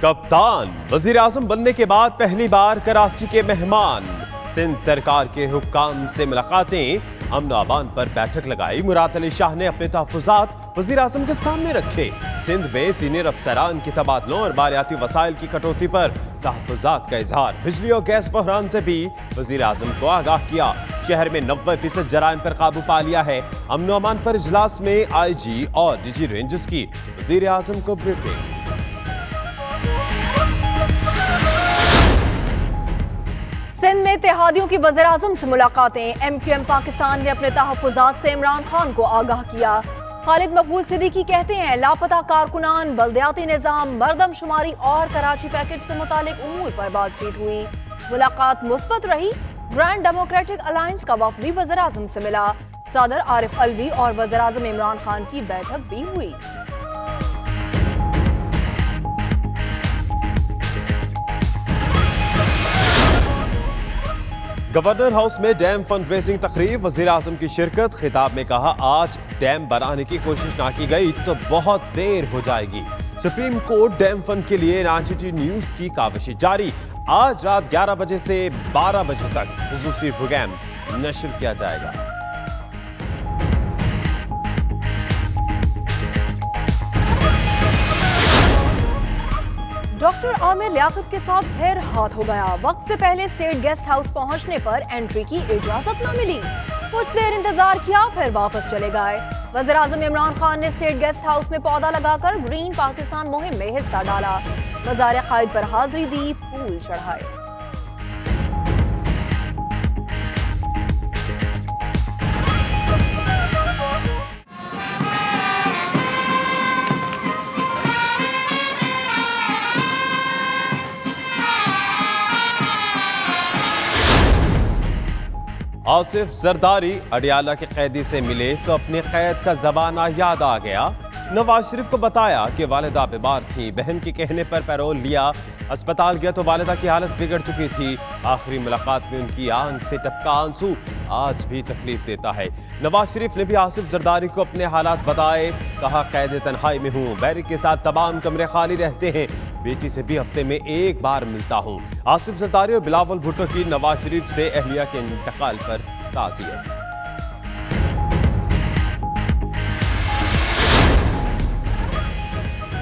कप्तान वजीर आजम बनने के बाद पहली बार कराची के मेहमान। सिंध सरकार के हुक्काम से मुलाकातें, अमन अमान पर बैठक लगाई। मुराद अली शाह ने अपने तहफ़्फ़ुज़ात वजीर आजम के सामने रखे। सिंध में सीनियर अफसरान के तबादलों और मालियाती वसाइल की कटौती पर तहफ़्फ़ुज़ात का इजहार। बिजली और गैस बहरान से भी वजीर आजम को आगाह किया। शहर में 90% जराइम पर काबू पा लिया है। अमन अमान पर इजलास में IG और DG रेंजर्स की वजीर आजम को ब्रीफिंग। सिंध में इत्तेहादियों की वज़ीर आज़म से मुलाकातें। MQM पाकिस्तान ने अपने तहफ़्फ़ुज़ात से इमरान खान को आगाह किया। खालिद मकबूल सिद्दीकी कहते हैं लापता कारकुनान, बल्दियाती निज़ाम, मरदमशुमारी और कराची पैकेज से मुतालिक उमूर पर बातचीत हुई। मुलाकात मुस्बत रही। ग्रैंड डेमोक्रेटिक अलायंस का वफ़द भी वज़ीर आज़म से मिला। सदर आरिफ अलवी और वज़ीर आज़म इमरान खान की बैठक भी हुई। गवर्नर हाउस में डैम फंड रेजिंग तकरीब, वजीर आजम की शिरकत। खिताब में कहा आज डैम बनाने की कोशिश ना की गई तो बहुत देर हो जाएगी। सुप्रीम कोर्ट डैम फंड के लिए NITT न्यूज की काविशें जारी। आज रात 11 बजे से 12 बजे तक खुसूसी प्रोग्राम नशर किया जाएगा। डॉक्टर आमिर लियाकत के साथ फिर हाथ हो गया। वक्त से पहले स्टेट गेस्ट हाउस पहुंचने पर एंट्री की इजाजत न मिली। कुछ देर इंतजार किया, फिर वापस चले गए। वज़ीर आज़म इमरान खान ने स्टेट गेस्ट हाउस में पौधा लगाकर ग्रीन पाकिस्तान मुहिम में हिस्सा डाला। मज़ार कायद पर हाजिरी दी, फूल चढ़ाए। आसिफ जरदारी अडियाला के कैदी से मिले तो अपने कैद का जमाना याद आ गया। नवाज शरीफ को बताया कि वालिदा बीमार थी। बहन के कहने पर पैरोल लिया। अस्पताल गया तो वालिदा की हालत बिगड़ चुकी थी। आखिरी मुलाकात में उनकी आंख से टपका आंसू आज भी तकलीफ देता है। नवाज शरीफ ने भी आसिफ जरदारी को अपने हालात बताए। कहा कैद तन्हाई में हूँ, बैरिक के साथ तमाम कमरे खाली रहते हैं। बेटी से भी हफ्ते में एक बार मिलता हूँ। आसिफ जरदारी और बिलावल भुट्टो की नवाज शरीफ से अहलिया के इंतकाल पर ताज़ियत।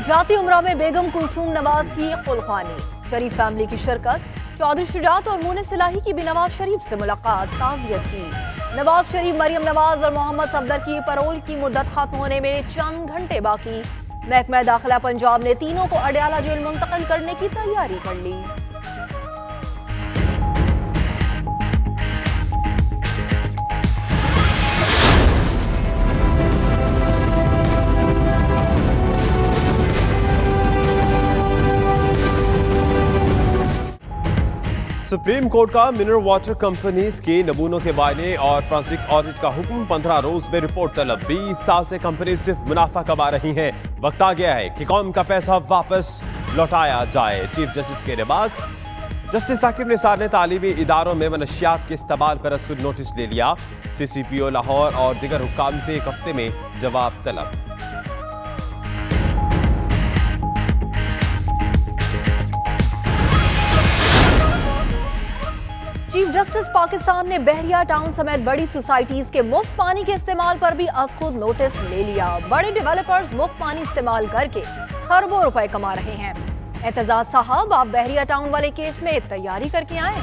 जाती उम्रा में बेगम कुलसूम नवाज की कुलखानी। शरीफ फैमिली की शिरकत। चौधरी शुजात और मुनिस इलाही की भी नवाज शरीफ से मुलाकात, ताज़ियत की। नवाज शरीफ, मरियम नवाज और मोहम्मद सफदर की पैरोल की मुद्दत खत्म होने में चंद घंटे बाकी। महकमा दाखिला पंजाब ने तीनों को अडियाला जेल मुंतकिल करने की तैयारी कर ली। सुप्रीम कोर्ट का मिनरल वाटर कंपनीज के नमूनों के मुआयने और फॉरेंसिक ऑडिट का हुक्म। 15 रोज में रिपोर्ट तलब। 20 साल से कंपनी सिर्फ मुनाफा कमा रही हैं। वक्त आ गया है कि कौम का पैसा वापस लौटाया जाए। चीफ जस्टिस के रिमार्क्स। जस्टिस साकिब निसार ने तालीमी इदारों में मनशियात के इस्तेमाल पर असकुद नोटिस ले लिया। CCPO लाहौर और दिगर हुक्काम से एक हफ्ते में जवाब तलब। चीफ जस्टिस पाकिस्तान ने बहरिया टाउन समेत बड़ी सोसाइटीज के मुफ्त पानी के इस्तेमाल पर भी खुद नोटिस ले लिया। बड़े डेवलपर्स मुफ्त पानी इस्तेमाल करके खरबों रुपए कमा रहे हैं। एतजाज साहब, आप बहरिया टाउन वाले केस में तैयारी करके आए।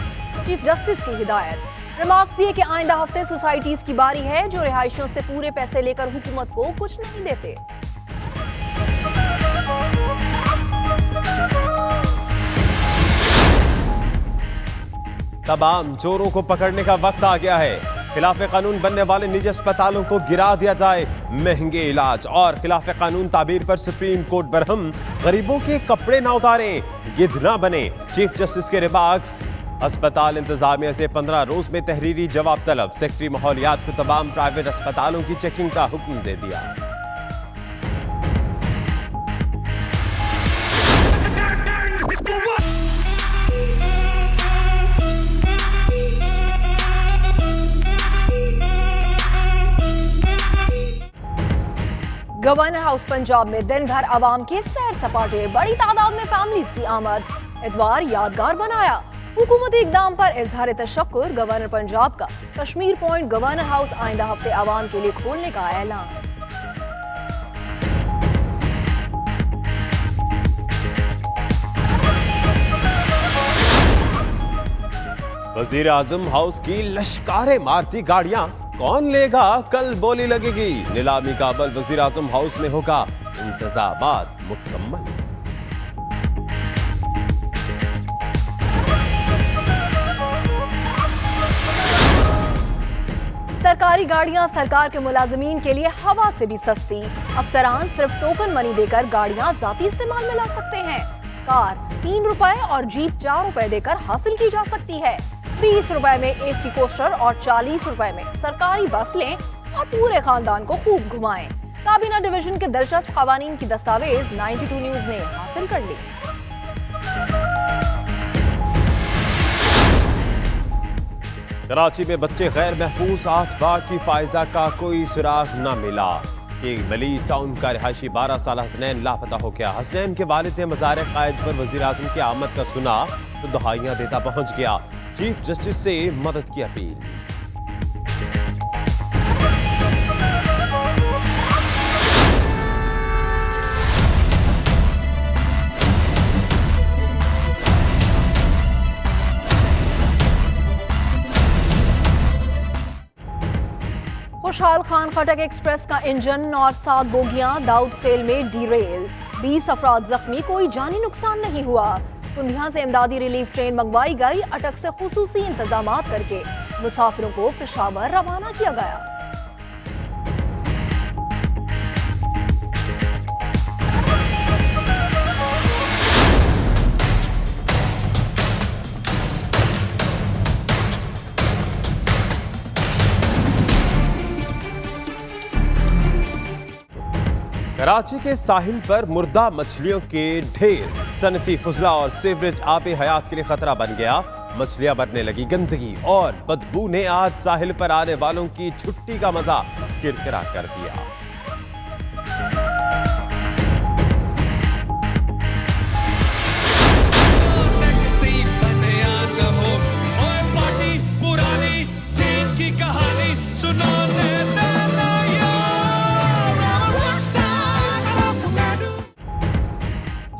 चीफ जस्टिस की हिदायत। रिमार्क्स दिए कि आइंदा हफ्ते सोसाइटीज की बारी है जो रिहायशियों से पूरे पैसे लेकर हुकूमत को कुछ नहीं देते। तमाम चोरों को पकड़ने का वक्त आ गया है। खिलाफ कानून बनने वाले निजी अस्पतालों को गिरा दिया जाए। महंगे इलाज और खिलाफ कानून ताबीर पर सुप्रीम कोर्ट बरहम। गरीबों के कपड़े ना उतारें, गिद्ध ना बने। चीफ जस्टिस के रिमार्क्स। अस्पताल इंतजामिया से 15 रोज में तहरीरी जवाब तलब। सेक्रेटरी माहौलियात को तमाम प्राइवेट अस्पतालों की चेकिंग का हुक्म दे दिया। गवर्नर हाउस पंजाब में दिन भर आवाम के सैर सपाटे, बड़ी तादाद में फैमिलीज की आमद, इतवार यादगार बनाया। हुकूमती इकदाम पर इजहार तशक्कुर, गवर्नर पंजाब का कश्मीर पॉइंट गवर्नर हाउस आइंदा हफ्ते आवाम के लिए खोलने का ऐलान। वजीर आजम हाउस की लश्कारे मारती गाड़ियां कौन लेगा, कल बोली लगेगी। नीलामी का अमल वजीर आजम हाउस में होगा, इंतजामात मुकम्मल। सरकारी गाड़ियां सरकार के मुलाजमीन के लिए हवा से भी सस्ती। अफसरान सिर्फ टोकन मनी देकर गाड़ियां जाती इस्तेमाल में ला सकते हैं। कार 3 रुपए और जीप 4 रुपए देकर हासिल की जा सकती है। 20 रुपए में एसी कोस्टर और 40 रुपए में सरकारी बस लें और पूरे खानदान को खूब घुमाएं। काबीना डिवीजन के दिलचस्प कवानीन की दस्तावेज 92 न्यूज ने हासिल कर ली। कराची में बच्चे गैर महफूज, 8 बार की फायजा का कोई सुराग न मिला। कि मली टाउन का रिहायशी 12 साल हसनैन लापता हो गया। हसनैन के वालिद ने मज़ार कायद पर वज़ीर आज़म की आमद का सुना तो दुहाइयां देता पहुंच गया। चीफ जस्टिस से मदद की अपील। खुशहाल खान खटक एक्सप्रेस का इंजन और 7 बोगियां दाऊद खेल में डीरेल, 20 अफराद जख्मी, कोई जानी नुकसान नहीं हुआ। कुंदिया से इमदादी रिलीफ ट्रेन मंगवाई गई, अटक से खुसूसी इंतजामात करके मुसाफिरों को पेशावर रवाना किया गया। कराची के साहिल पर मुर्दा मछलियों के ढेर, सनती फुजला और सीवरेज आबे हयात के लिए खतरा बन गया। मछलियां भरने लगी, गंदगी और बदबू ने आज साहिल पर आने वालों की छुट्टी का मजा किरकिरा कर दिया।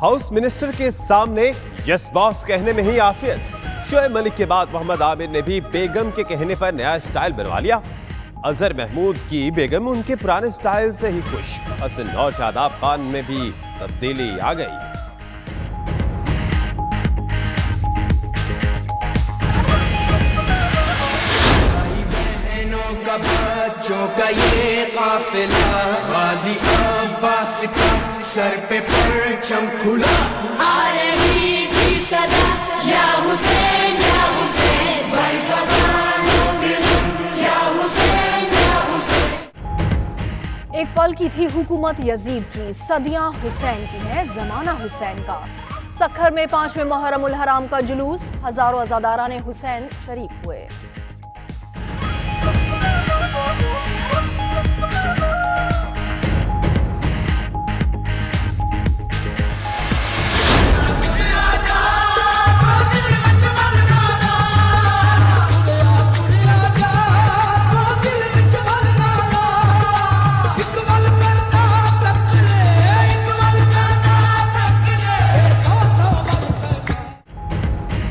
हाउस मिनिस्टर के सामने यस बॉस कहने में ही आफियत। शोएब मलिक के बाद मोहम्मद आमिर ने भी बेगम के कहने पर नया स्टाइल बनवा लिया। अजहर महमूद की बेगम उनके पुराने स्टाइल से ही खुश। हसन और शादाब खान में भी तब्दीली आ गई। बच्चों का ये काफिला, गाजी अब्बास का सर पे परचम खुला, आ रही थी सदा या हुसैन या हुसैन, या हुसैन या हुसैन। एक पल की थी हुकूमत यजीद की, सदियां हुसैन की है, जमाना हुसैन का। सखर में 5वें मुहर्रम उल हराम का जुलूस, हजारों अज़ादारा ने हुसैन शरीक हुए।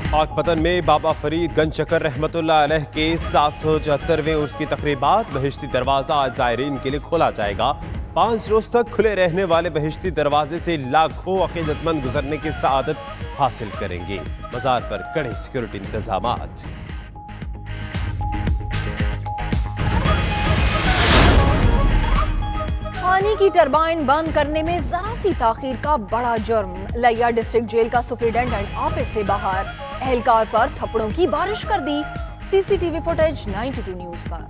पाकपतन में बाबा फरीद गंज चकर रहमतुल्लाह अलैह के 774वें उर्स की तकरीबात। बहिश्ती दरवाजा आज ज़ायरीन के लिए खोला जाएगा। 5 रोज तक खुले रहने वाले बहिश्ती दरवाजे से लाखों अकीदतमंद गुजरने की सआदत हासिल करेंगे। मज़ार पर कड़े सिक्योरिटी इंतजामात। पानी की टरबाइन बंद करने में जरा सी ताखीर का बड़ा जुर्म। लिया डिस्ट्रिक्ट जेल का सुपरिटेंडेंट ऑफिस से बाहर, एहलकार पर थप्पड़ों की बारिश कर दी। सीसीटीवी फुटेज 92 न्यूज पर।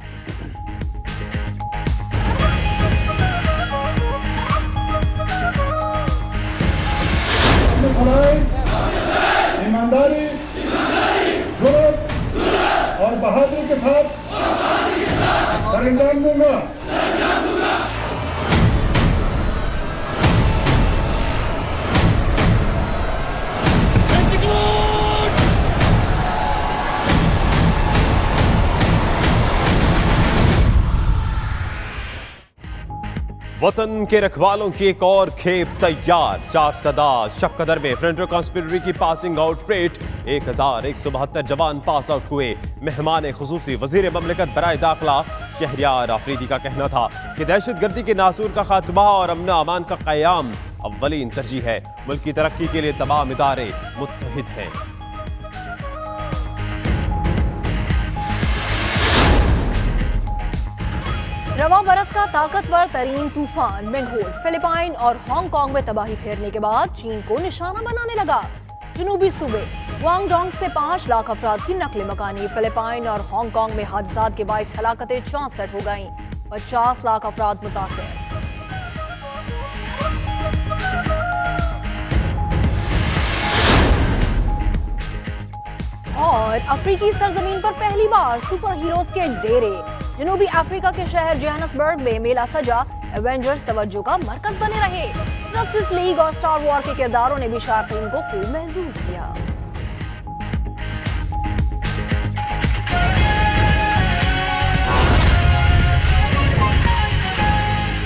ईमानदारी, जुर्रत और बहादुरी के साथ अंजाम दूंगा। वतन के रखवालों की एक और खेप तैयार। 4 सदा शब कदर में फ्रंटल कॉन्स्पिरेटरी की पासिंग आउट परेड 1172 जवान पास आउट हुए। मेहमान खुसूसी वजीर ममलिकत बराए दाखिला शहरियार आफरीदी का कहना था कि दहशतगर्दी के नासूर का खात्मा और अमन अमान का क़याम अव्वलीन तरजीह है। मुल्क की तरक्की के लिए तमाम इदारे मुत्तहिद हैं। रवां बरस का ताकतवर तरीन तूफान मेंगहोल फिलिपाइन और हांगकांग में तबाही फेरने के बाद चीन को निशाना बनाने लगा। जनूबी सूबे गुआंगडोंग से 5 लाख अफराद की नकल मकानी। फिलिपाइन और हांगकांग में हादसात के बाइस हलाकतें 64 हो गईं। 50 लाख अफराद मुतासर। और अफ्रीकी सरजमीन पर पहली बार सुपर हीरोज के डेरे। जनूबी अफ्रीका के शहर जोहान्सबर्ग में मेला सजा। एवेंजर्स तवज्जो का मरकज बने रहे। जस्टिस लीग और स्टार वॉर के किरदारों ने भी शायकीन को खूब महसूस किया।